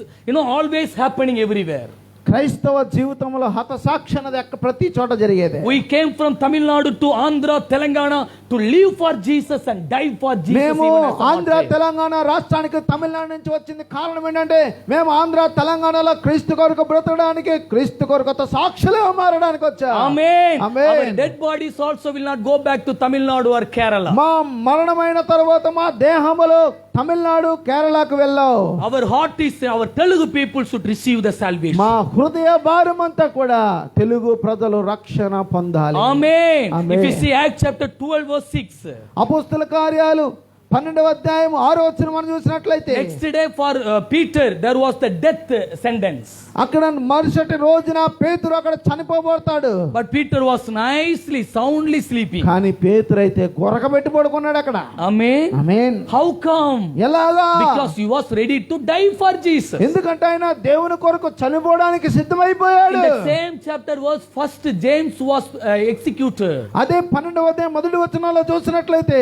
always happening everywhere. క్రైస్తవ జీవితంలో హతసాక్షి అన్నది ప్రతి చోట జరిగేది. We came from Tamil Nadu to Andhra, Telangana to live for Jesus and die for Jesus. మేము even as a Andhra martyr. Telangana రాష్ట్రానికి తమిళనాడు నుంచి వచ్చింది. కారణం ఏంటంటే మేము ఆంధ్ర తెలంగాణలో క్రీస్తు కొరకు బ్రతకడానికి, క్రీస్తు కొరకు హతసాక్షులుగా మారడానికి వచ్చాం. Amen. Amen. Our dead bodies also will not go back to Tamil Nadu or Kerala. మా మరణమైన తర్వాత మా దేహములు తమిళనాడు కేరళకు వెళ్ళావు. Our heart is, our Telugu people should receive the salvation. మా హృదయ భారం అంతా కూడా తెలుగు ప్రజలు రక్షణ పొందాలి. Amen. Amen. If you see Acts chapter 12 verse 6. అపోస్తల కార్యాలు 12వ అధ్యాయం 6వ వచనం మనం చూసినట్లయితే, Next day for Peter there was the death sentence. అక్కడ మరుసటి రోజున పేతురు అక్కడ చనిపోబడతాడు. But Peter was nicely, soundly sleeping. కానీ పేతురు అయితే గొరకబెట్టి పడుకున్నాడు అక్కడ. Amen. ఆమేన్. How come? ఎలాగా? Because he was ready to die for Jesus. ఎందుకంటే ఆయన దేవుని కొరకు చనిపోవడానికి సిద్ధమైపోయాడు. In the same chapter verse 1 James was executed. అదే 12వ అధ్యాయం 1వ వచనంలో చూసినట్లయితే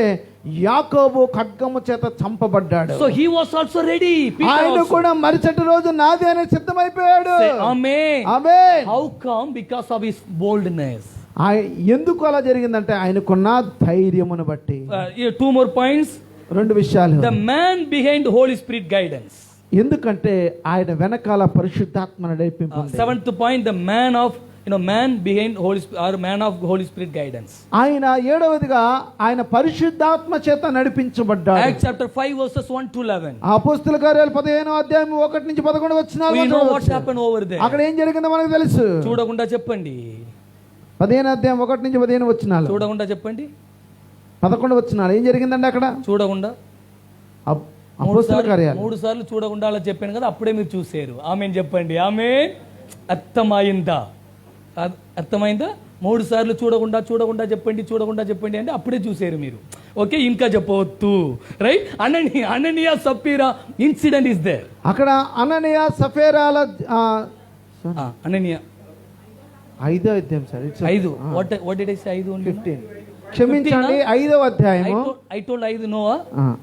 యాకోబు ఖడ్గము చేత చంపబడ్డాడు. So he was also ready. Peter ఆయన also. కూడా మరుసటి రోజు నాది అనే సిద్ధమైపోయాడు. Say amen. Amen. How come? Because of his boldness. ఎందుకు అలా జరిగిందంటే ఆయనకున్న ధైర్యమును బట్టి. Here 2 more points. 2 విషయాలు. The man behind Holy Spirit guidance. ఎందుకంటే ఆయన వెనకాల పరిశుద్ధాత్మ నడిపింపు ఉంది. 7th point, the man of man behind Holy Spirit, or man of Holy Spirit guidance. ఆయన 7వదిగా ఆయన పరిశుద్ధాత్మ చేత నడిపించబడ్డాడు. Acts chapter 5 verses 1 to 11. అపోస్తల కార్యాలు 15వ అధ్యాయం 1 నుంచి 11 వచనాలు We know what happened over there. అక్కడ ఏం జరిగిందో మనకు తెలుసు. చూడకుండా చెప్పండి. 15వ అధ్యాయం 1 నుంచి 15 వచనాలు. చూడకుండా చెప్పండి. 11 వచనాలు ఏం జరిగిందండి అక్కడ? చూడకుండా. అపోస్తల కార్యాలు 3 సార్లు చూడకుండా అలా చెప్పాను కదా, అప్పుడే మీరు చూసారు. ఆమేన్ చెప్పండి. ఆమేన్. అర్థమైందా? 3 సార్లు చూడకుండా చెప్పండి అంటే అప్పుడే చూసారు మీరు. ఓకే, ఇంకా చెప్పవద్దు. రైట్. అననీయ సఫీరా ఇన్సిడెంట్ ఇస్ దేర్. అక్కడ అననీయ సఫీరాల అననీయ 5వ అధ్యాయం sir. 5. What did I say? 5 only. 15. క్షమించండి 5వ అధ్యాయము. I told 5 no.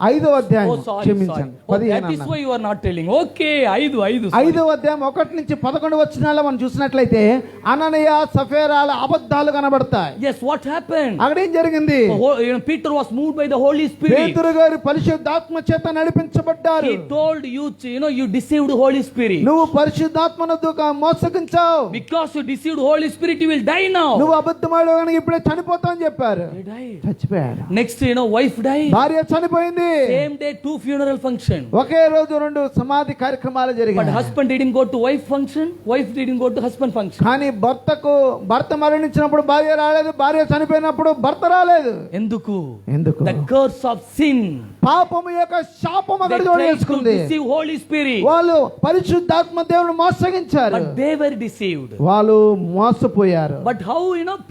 5వ అధ్యాయం. Oh, sorry. క్షమించండి. 15 That is why you are not telling. Okay, 5. 5వ అధ్యాయం 1 నుంచి 11 వచనాల్లో మనం చూసినట్లయితే అననీయ సఫీరాల అబద్ధాలు కనబడతాయి. Yes, what happened? అక్కడ ఏం జరిగింది? Peter was moved by the Holy Spirit. పేతురు గారు పరిశుద్ధాత్మ చేత నడిపించబడ్డారు. He told you, you deceived Holy Spirit. నువ్వు పరిశుద్ధాత్మను మోసగించావు. Because you deceived Holy Spirit, you will die now. నువ్వు అబద్ధమాడావు కనుక ఇప్పుడే చనిపోతావు అని చెప్పారు. He died. చచ్చిపోయాడు. Next, wife died. భార్య చనిపోయింది. Same day 2 funeral function. ఒకే రోజు 2 సమాధి కార్యక్రమాలు But జరిగాయి. husband didn't go to wife function, wife didn't go to husband function. కానీ భర్త మరణించినప్పుడు భార్య రాలేదు, భార్య చనిపోయినప్పుడు భర్త రాలేదు. ఎందుకు? ఎందుకు? The curse of sin. పాపము యొక్క శాపం అక్కడ They చోటు tried to చేసుకుంది. deceive Holy Spirit. వాళ్ళు పరిశుద్ధాత్మ దేవుని మోసగించారు. But they were deceived. వాళ్ళు మోసపోయారు. But how,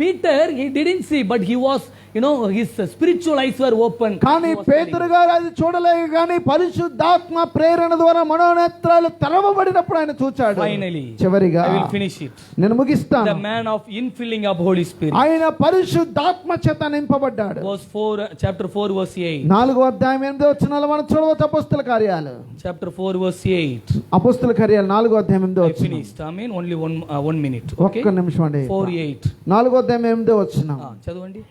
Peter, he didn't see, but he was, his spiritual eyes were open. కానీ పేతురు గారు అది చూడలేక కానీ పరిశుద్ధాత్మ ప్రేరణ ద్వారా మనోనేత్రాలు తెరవబడినప్పుడు ఆయన చూచాడు. Finally, చివరిగా I will finish it. నేను ముగిస్తాను. The man of infilling of Holy Spirit. ఆయన పరిశుద్ధాత్మ చేత నింపబడ్డాడు. Chapter 4 verse 8. 4వ అధ్యాయం 8వ వచనాలు మనం చూడవచ్చు. అపోస్తల కార్యాలు Chapter 4 verse 8. అపోస్తల కార్యాలు 4వ అధ్యాయం 8వ I వచనం. finished. Amen. Only one minute. Okay. ఒక్క నిమిషం అండి. 4:8. 4వ అధ్యాయం 8వ వచనం. చదవండి.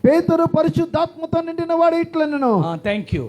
పేతురు పరిశుద్ధాత్మతో నిండిన వాడు ఇట్లనెను. Thank you.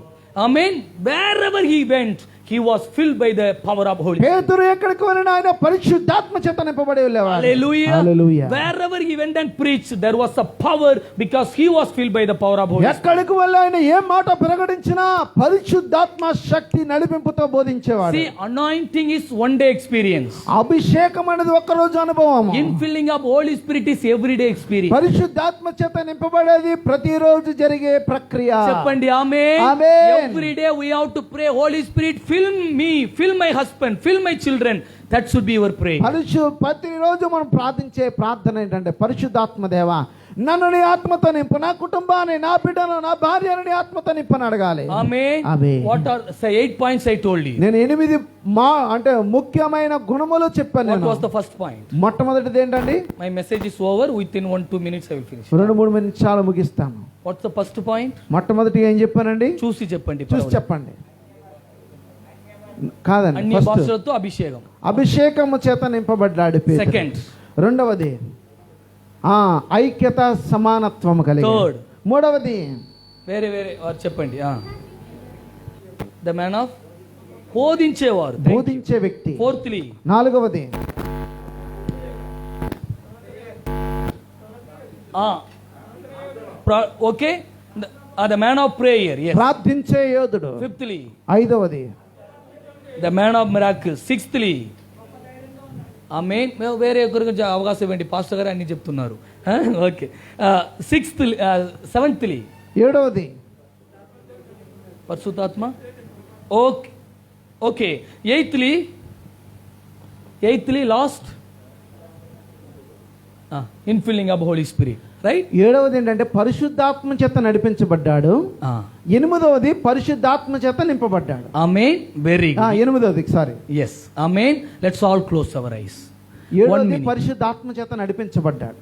Amen. Wherever he went, he was filled by the power of Holy Spirit. పేతురు ఎక్కడికి వెళ్ళినా ఆయన పరిశుద్ధాత్మ చేత నింపబడి వెళ్ళేవాడు. Hallelujah. Hallelujah. Wherever he went and preached, there was a power because he was filled by the power of Holy Spirit. ఎక్కడికి వెళ్ళి ఆయన ఏ మాట ప్రకటించినా పరిశుద్ధాత్మ శక్తి నడిపింపుతో బోధించేవాడు. See, anointing is one day experience. అభిషేకం అనేది ఒక్క రోజు అనుభవం. Infilling of Holy Spirit is everyday experience. పరిశుద్ధాత్మ చేత నింపబడేది ప్రతిరోజు జరిగే ప్రక్రియ. చెప్పండి amen. Amen. Every day we have to pray, Holy Spirit fill me, fill my husband, fill my children. That should be your prayer. ప్రతిరోజు మనం ప్రార్థించే ప్రార్థన ఏంటంటే పరిశుద్ధాత్మ దేవా నన్ను నీ ఆత్మతో నింపు, నా కుటుంబాన్ని, నా బిడ్డను, నా భార్యను నీ ఆత్మతో నింపని అడగాలి. ఆమేన్. ఆమేన్. What are say 8 points I told you? నేను 8 అంటే ముఖ్యమైన గుణములు చెప్పాను. What నేను was the first point? మొట్టమొదటిది ఏంటండి? My message is over. Within 1-2 minutes I will finish. 2-3 నిమిషాలు ముగిస్తాను. What's the first point? మొట్టమొదటి ఏం చెప్పానండి? చూసి చెప్పండి. చూసి చెప్పండి. కాదండి, అన్ని ఫస్ట్ భాషలతో అభిషేకం. అభిషేకము చేత నింపబడ్డాడు పేతురు. Second. రెండవది ఐక్యత సమానత్వము కలిగి. Third. మూడవది వేరే చెప్పండి. ద మ్యాన్ ఆఫ్ బోధించేవారు, బోధించే వ్యక్తి. Fourthly. నాలుగవది okay the man of prayer, ప్రార్థించే యోధుడు. Fifthly. ఐదవది the man of miracles. Sixthly. Amen. వేరే ఒకరి గురించి అవకాశం ఇవ్వండి, పాస్టర్ గారు అన్ని చెప్తున్నారు. ఓకే. Seventhly. ఏడవది పరిశుద్ధాత్మ. Okay okay. Eighthly last infilling of Holy Spirit. Right. ఏడవది ఏంటంటే పరిశుద్ధాత్మ చేత నడిపించబడ్డాడు. ఎనిమిదవది పరిశుద్ధాత్మ చేత నింపబడ్డాడు. ఆమేన్. Very good. ఎనిమిదవది sorry. yes. Amen. Let's all close our eyes. ఏడవది పరిశుద్ధాత్మ చేత నడిపించబడ్డాడు.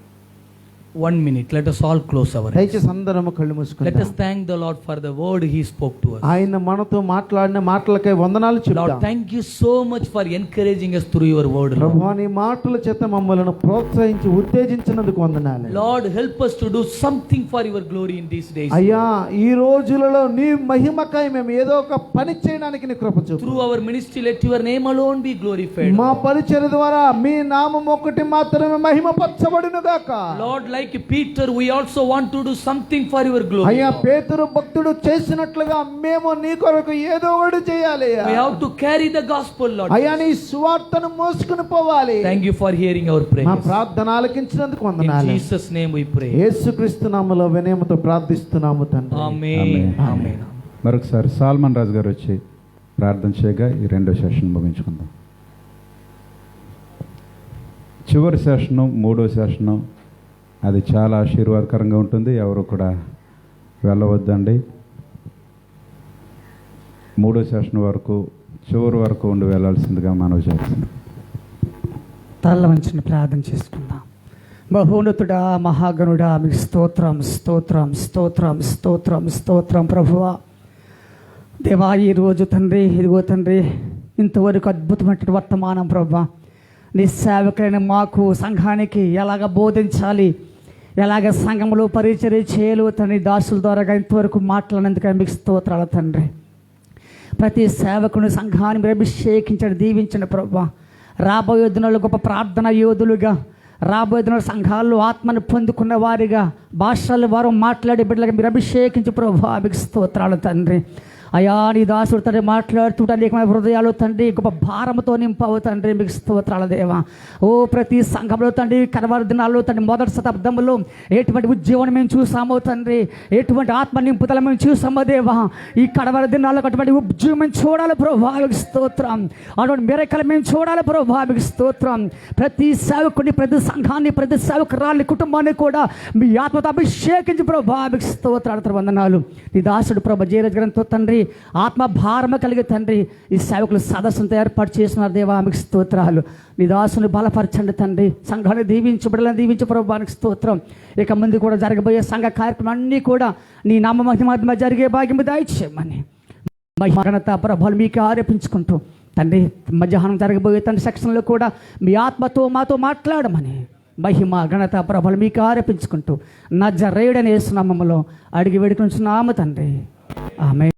1 minute. Let us all close our eyes. దయచేసి అందరము కళ్ళు మూసుకుందాం. Let us thank the Lord for the word he spoke to us. ఆయన మనతో మాట్లాడిన మాటలకై వందనాలు చెప్తాం. Lord, thank you so much for encouraging us through your word, Lord. ప్రభువా నీ మాటల చేత మమ్మల్ని ప్రోత్సహించి ఉత్తేజించినందుకు వందనాలు. Lord, help us to do something for your glory in these days. అయ్యా ఈ రోజులలో నీ మహిమకై మేము ఏదో ఒక పని చేయడానికి నీ కృప చూపు. Through our ministry let your name alone be glorified. మా పరిచర్య ద్వారా మీ నామం ఒక్కటి మాత్రమే మహిమపరచబడును గాక. Lord, like Peter, we also want to do something for your glory. అయ్యా పేతురు భక్తుడు చేసినట్లుగా మేము నీ కొరకు ఏదో ఒకటి చేయాలి. We have to carry the gospel, Lord. అయ్యా నీ సువార్తను మోసుకొని పోవాలి. Thank you for hearing our prayers. మా ప్రార్థన ఆలకించినందుకు In వందనాలు. Jesus name we pray. యేసుక్రీస్తు నామములో వినయముతో ప్రార్థిస్తున్నాము తండ్రి. Amen. Amen. మరొకసారి సాల్మన్ రాజు గారు వచ్చి ప్రార్థన చేయగా ఈ రెండో సెషన్ ముగించుకుందాం. చివరి సెషను, మూడో సెషను అది చాలా ఆశీర్వాదకరంగా ఉంటుంది. ఎవరు కూడా వెళ్ళవద్దండి. మూడో సెషన్ వరకు చివరి వరకు ఉండి వెళ్ళాల్సిందిగా మనవి చేస్తున్నాం. తల వంచిన ప్రార్థన చేసుకుందాం. బహున్నతుడా, మహాగణుడా, మీకు స్తోత్రం స్తోత్రం స్తోత్రం స్తోత్రం స్తోత్రం. ప్రభువా దేవా, ఈరోజు తండ్రి ఇదిగో తండ్రి ఇంతవరకు అద్భుతమైన వర్తమానం ప్రభువా, నీ సేవకులైన మాకు సంఘానికి ఎలాగ బోధించాలి, ఎలాగ సంఘంలో పరిచర్య చేయాలో తండ్రి దాసుల ద్వారా ఇంతవరకు మాట్లాడినందుకు మీకు స్తోత్రాలు తండ్రి. ప్రతి సేవకుని సంఘాన్ని మీరు అభిషేకించండి, దీవించండి ప్రభువా. రాబోయే దినాల్లో గొప్ప ప్రార్థన యోధులుగా, రాబోయే దినాల్లో సంఘాల్లో ఆత్మను పొందుకున్న వారిగా, భాషలు వారు మాట్లాడే బిడ్డలుగా మీరు అభిషేకించి ప్రభువా మీకు స్తోత్రాలు తండ్రి. అయా నీ దాసుడు తండ్రి మాట్లాడుతుంటే అనేకమైన హృదయాలు తండ్రి గొప్ప భారంతో నింపవు తండ్రి, మీకు స్తోత్రాల దేవా. ఓ ప్రతి సంఘంలో తండ్రి కడవరి దినాల్లో తండ్రి మొదటి శతాబ్దంలో ఎటువంటి ఉద్యోగం మేము చూసామో తండ్రి, ఎటువంటి ఆత్మ నింపుదల మేము చూసామో దేవా. ఈ కడవరి దినాల్లో అటువంటి ఉద్యోగం మేము చూడాలి ప్రభా, మీకు స్తోత్రం. అటువంటి మిరకలు మేము చూడాలి ప్రభా, మీకు స్తోత్రం. ప్రతి సేవకుని, ప్రతి సంఘాన్ని, ప్రతి సేవకురాలని, కుటుంబాన్ని కూడా మీ ఆత్మతో అభిషేకించి ప్రభా, మీకు స్తోత్రాలు వందనాలు. నీ దాసుడు ప్రభా జయరాజ్ గ్రంథంతో తండ్రి ఆత్మ భారమ కలిగి తండ్రి ఈ సేవకులు సదస్సును ఏర్పాటు చేస్తున్నారు దేవా, మీకు స్తోత్రాలు. నీ దాసుని బలపరచండి తండ్రి, సంఘాన్ని దీవించి బిడ్డలను దీవించి ప్రభువానికి స్తోత్రం. ఇక ముందు కూడా జరగబోయే సంఘ కార్యక్రమం అన్నీ కూడా నీ నామ మహిమ జరిగే భాగ్యం దయచేయమని ఘనత ప్రభావాలు మీకు ఆరోపించుకుంటూ తండ్రి మధ్యాహ్నం జరగబోయే తండ్రి సెక్షన్లో కూడా మీ ఆత్మతో మాతో మాట్లాడమని మహిమ ఘనత ప్రభావాలు మీకు ఆరోపించుకుంటూ నజరేయుడనే యేసు నామములో అడిగి వేడుకొంచున్నాము తండ్రి. ఆమేన్.